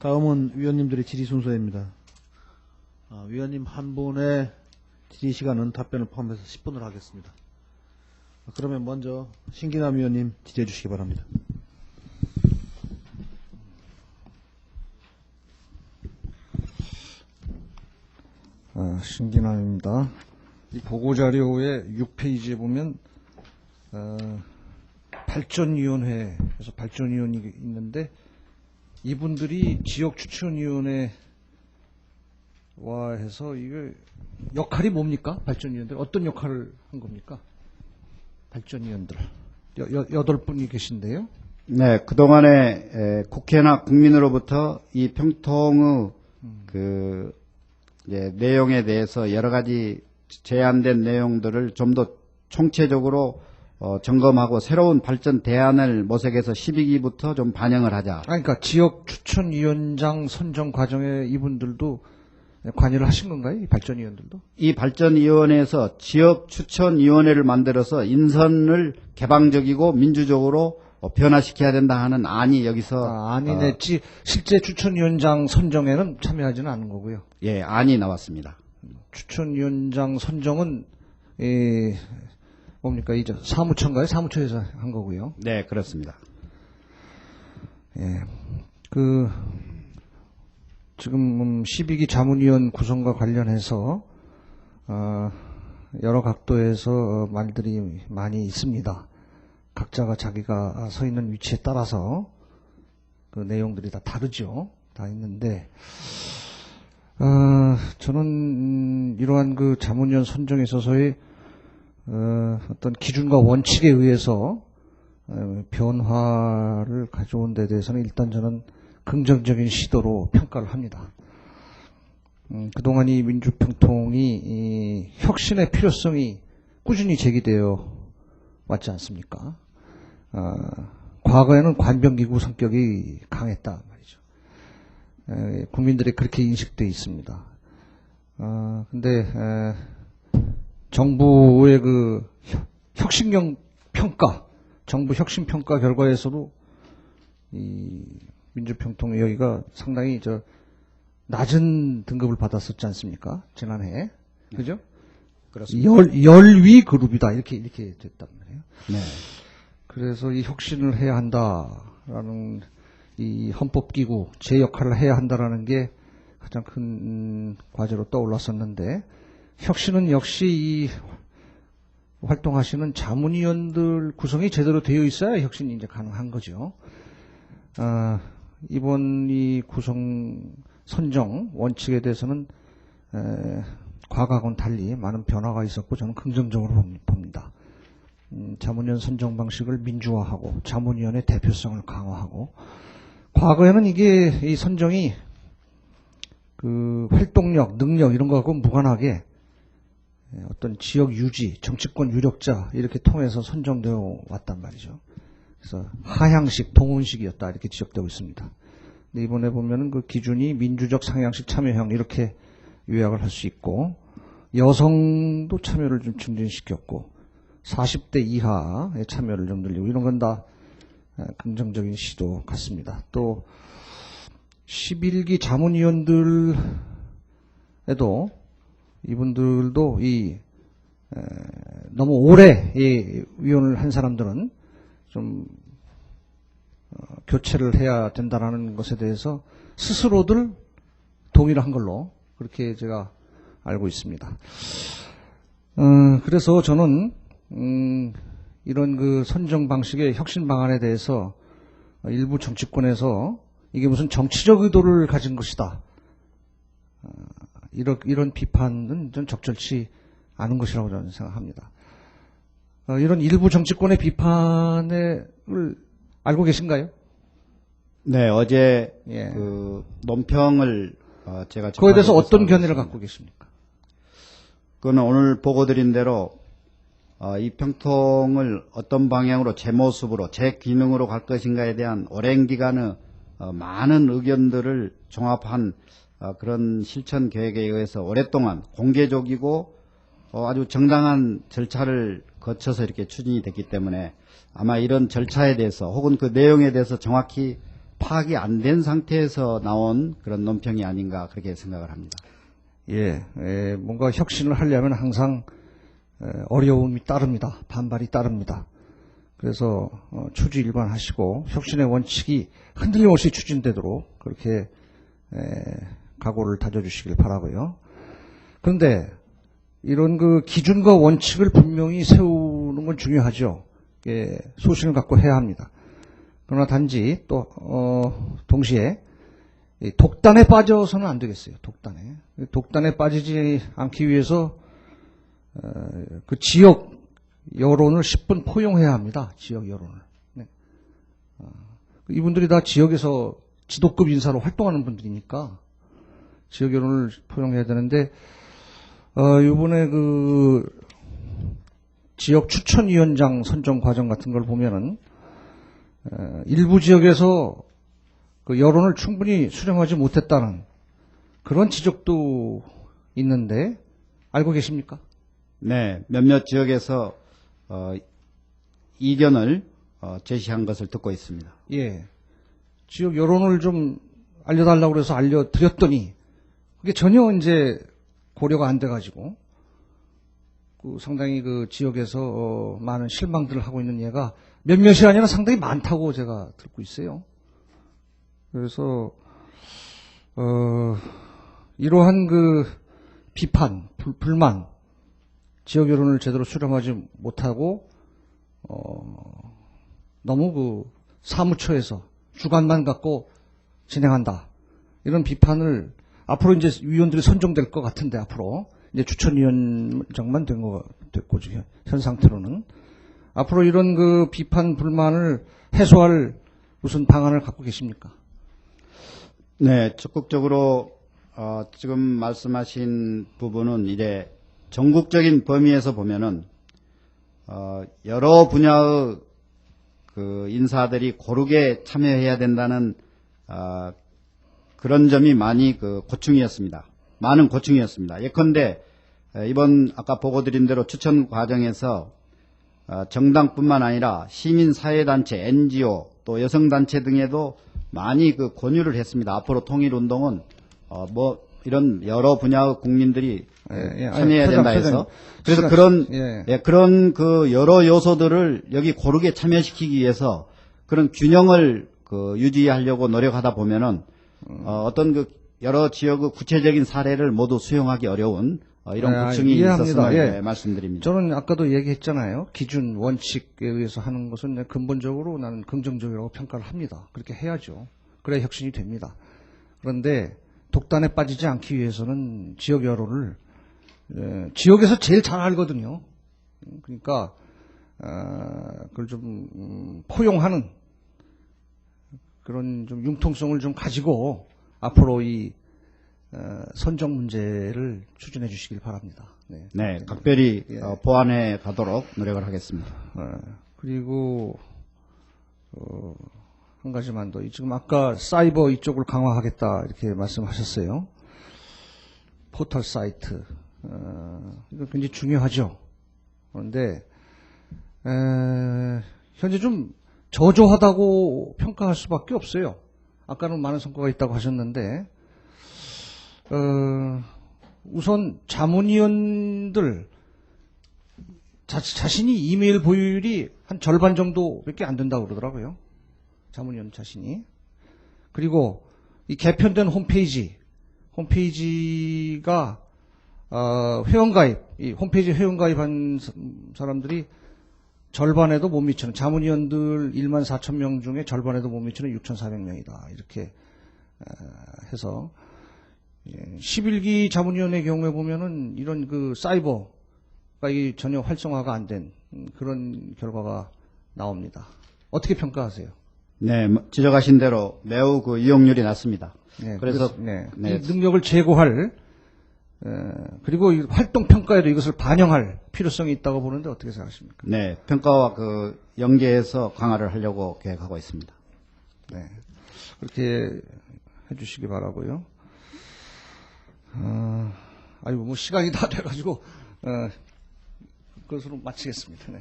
다음은 위원님들의 질의 순서입니다. 위원님 한 분의 질의 시간은 답변을 포함해서 10분을 하겠습니다. 그러면 먼저 신기남 위원님 질의해 주시기 바랍니다. 신기남입니다. 이 보고자료의 6페이지에 보면 발전위원회에서 발전위원이 있는데 이분들이 지역추천위원회와 해서 이게 역할이 뭡니까? 발전위원들 어떤 역할을 한 겁니까? 발전위원들 8분이 계신데요. 네, 그동안에 국회나 국민으로부터 이 평통의 이제 내용에 대해서 여러 가지 제안된 내용들을 좀 더 총체적으로 점검하고 새로운 발전 대안을 모색해서 12기부터 좀 반영을 하자. 그러니까 지역추천위원장 선정 과정에 이분들도 관여를 하신 건가요? 이 발전위원들도? 이 발전위원회에서 지역추천위원회를 만들어서 인선을 개방적이고 민주적으로 변화시켜야 된다 하는 안이 여기서 안이 냈지 실제 추천위원장 선정에는 참여하지는 않은 거고요. 예, 안이 나왔습니다. 추천위원장 선정은 뭡니까? 이제 사무처인가요? 사무처에서 한 거고요. 네, 그렇습니다. 예, 지금 12기 자문위원 구성과 관련해서 여러 각도에서 말들이 많이 있습니다. 각자가 자기가 서 있는 위치에 따라서 그 내용들이 다 다르죠. 다 있는데 저는 이러한 그 자문위원 선정에 있어서의 어떤 기준과 원칙에 의해서 변화를 가져온 데 대해서는 일단 저는 긍정적인 시도로 평가를 합니다. 그동안 이 민주평통이 이 혁신의 필요성이 꾸준히 제기되어 왔지 않습니까? 과거에는 관병기구 성격이 강했다 말이죠. 국민들이 그렇게 인식되어 있습니다. 근데 정부의 그 혁신형 평가, 정부 혁신 평가 결과에서도 이 민주평통 여기가 상당히 낮은 등급을 받았었지 않습니까? 지난해. 그죠? 그렇습니다. 열위 그룹이다. 이렇게 됐단 말이에요. 네. 그래서 이 혁신을 해야 한다라는 이 헌법기구, 제 역할을 해야 한다라는 게 가장 큰 과제로 떠올랐었는데, 혁신은 역시 이 활동하시는 자문위원들 구성이 제대로 되어 있어야 혁신이 이제 가능한 거죠. 이번 이 구성 선정 원칙에 대해서는 과거하고는 달리 많은 변화가 있었고 저는 긍정적으로 봅니다. 자문위원 선정 방식을 민주화하고 자문위원의 대표성을 강화하고, 과거에는 이게 이 선정이 그 활동력, 능력 이런 거하고 무관하게 어떤 지역 유지, 정치권 유력자 이렇게 통해서 선정되어 왔단 말이죠. 그래서 하향식, 동원식이었다 이렇게 지적되고 있습니다. 근데 이번에 보면은 그 기준이 민주적 상향식 참여형 이렇게 요약을 할 수 있고, 여성도 참여를 좀 증진시켰고 40대 이하의 참여를 좀 늘리고, 이런 건 다 긍정적인 시도 같습니다. 또 11기 자문위원들에도 이분들도 너무 오래 위원을 한 사람들은 좀 교체를 해야 된다라는 것에 대해서 스스로들 동의를 한 걸로 그렇게 제가 알고 있습니다. 그래서 저는 이런 그 선정 방식의 혁신 방안에 대해서 일부 정치권에서 이게 무슨 정치적 의도를 가진 것이다, 이런 비판은 좀 적절치 않은 것이라고 저는 생각합니다. 이런 일부 정치권의 비판을 알고 계신가요? 네, 어제 예. 그 논평을 제가 그거에 대해서 어떤 접하고 견해를 있습니다. 갖고 계십니까? 그거는 오늘 보고드린 대로 이 평통을 어떤 방향으로 제 모습으로 제 기능으로 갈 것인가에 대한 오랜 기간의 많은 의견들을 종합한 그런 실천 계획에 의해서 오랫동안 공개적이고 아주 정당한 절차를 거쳐서 이렇게 추진이 됐기 때문에 아마 이런 절차에 대해서 혹은 그 내용에 대해서 정확히 파악이 안 된 상태에서 나온 그런 논평이 아닌가 그렇게 생각을 합니다. 뭔가 혁신을 하려면 항상 어려움이 따릅니다. 반발이 따릅니다. 그래서 추주일관하시고 혁신의 원칙이 흔들림없이 추진되도록 그렇게 각오를 다져주시길 바라고요. 그런데 이런 그 기준과 원칙을 분명히 세우는 건 중요하죠. 소신을 갖고 해야 합니다. 그러나 단지 또 동시에 이 독단에 빠져서는 안 되겠어요. 독단에 빠지지 않기 위해서 그 지역 여론을 10분 포용해야 합니다. 지역 여론을. 네. 이분들이 다 지역에서 지도급 인사로 활동하는 분들이니까 지역 여론을 포용해야 되는데 이번에 그 지역 추천위원장 선정 과정 같은 걸 보면은 일부 지역에서 그 여론을 충분히 수렴하지 못했다는 그런 지적도 있는데 알고 계십니까? 네, 몇몇 지역에서 이견을 제시한 것을 듣고 있습니다. 예. 지역 여론을 좀 알려달라고 그래서 알려드렸더니 그게 전혀 이제 고려가 안 돼가지고 상당히 그 지역에서 많은 실망들을 하고 있는 예가 몇몇이 아니라 상당히 많다고 제가 듣고 있어요. 그래서 이러한 그 비판, 불만, 지역 여론을 제대로 수렴하지 못하고 너무 그 사무처에서 주관만 갖고 진행한다. 이런 비판을 앞으로 이제 위원들이 선정될 것 같은데 앞으로 이제 추천위원장만 됐고 지금 현 상태로는 앞으로 이런 그 비판 불만을 해소할 무슨 방안을 갖고 계십니까? 네, 적극적으로 지금 말씀하신 부분은 이제 전국적인 범위에서 보면은 여러 분야의 그 인사들이 고르게 참여해야 된다는 그런 점이 많이 그 고충이었습니다. 많은 고충이었습니다. 예컨대 이번 아까 보고드린 대로 추천 과정에서 정당뿐만 아니라 시민사회단체, NGO 또 여성단체 등에도 많이 그 권유를 했습니다. 앞으로 통일운동은 이런 여러 분야의 국민들이 참여해야 된다 해서 그래서 그런 그 여러 요소들을 여기 고르게 참여시키기 위해서 그런 균형을 그 유지하려고 노력하다 보면은 어떤 그 여러 지역의 구체적인 사례를 모두 수용하기 어려운 이런 고충이 있었음을 말씀드립니다. 저는 아까도 얘기했잖아요. 기준, 원칙에 의해서 하는 것은 근본적으로 나는 긍정적이라고 평가를 합니다. 그렇게 해야죠. 그래야 혁신이 됩니다. 그런데 독단에 빠지지 않기 위해서는 지역 여론을 지역에서 제일 잘 알거든요. 그러니까 그걸 좀 포용하는 그런 좀 융통성을 좀 가지고 앞으로 이 선정 문제를 추진해 주시길 바랍니다. 네, 각별히 보완해 가도록 노력을 하겠습니다. 그리고 한 가지만 더. 지금 아까 사이버 이쪽을 강화하겠다 이렇게 말씀하셨어요. 포털 사이트. 이거 굉장히 중요하죠. 그런데 현재 좀 저조하다고 평가할 수밖에 없어요. 아까는 많은 성과가 있다고 하셨는데 우선 자문위원들 자신이 이메일 보유율이 한 절반 정도밖에 안 된다고 그러더라고요. 자문위원 자신이. 그리고 이 개편된 홈페이지가 회원가입, 이 홈페이지 회원가입한 사람들이 절반에도 못 미치는, 자문위원들 14,000명 중에 절반에도 못 미치는 6,400명이다. 이렇게 해서 11기 자문위원회 경우에 보면은 이런 그 사이버가 전혀 활성화가 안 된 그런 결과가 나옵니다. 어떻게 평가하세요? 네, 지적하신 대로 매우 그 이용률이 낮습니다. 그래서 이 능력을 제고할 그리고 이 활동 평가에도 이것을 반영할 필요성이 있다고 보는데 어떻게 생각하십니까? 네, 평가와 그 연계해서 강화를 하려고 계획하고 있습니다. 네, 그렇게 해주시기 바라고요. 아이고 뭐 시간이 다 돼가지고 그것으로 마치겠습니다. 네.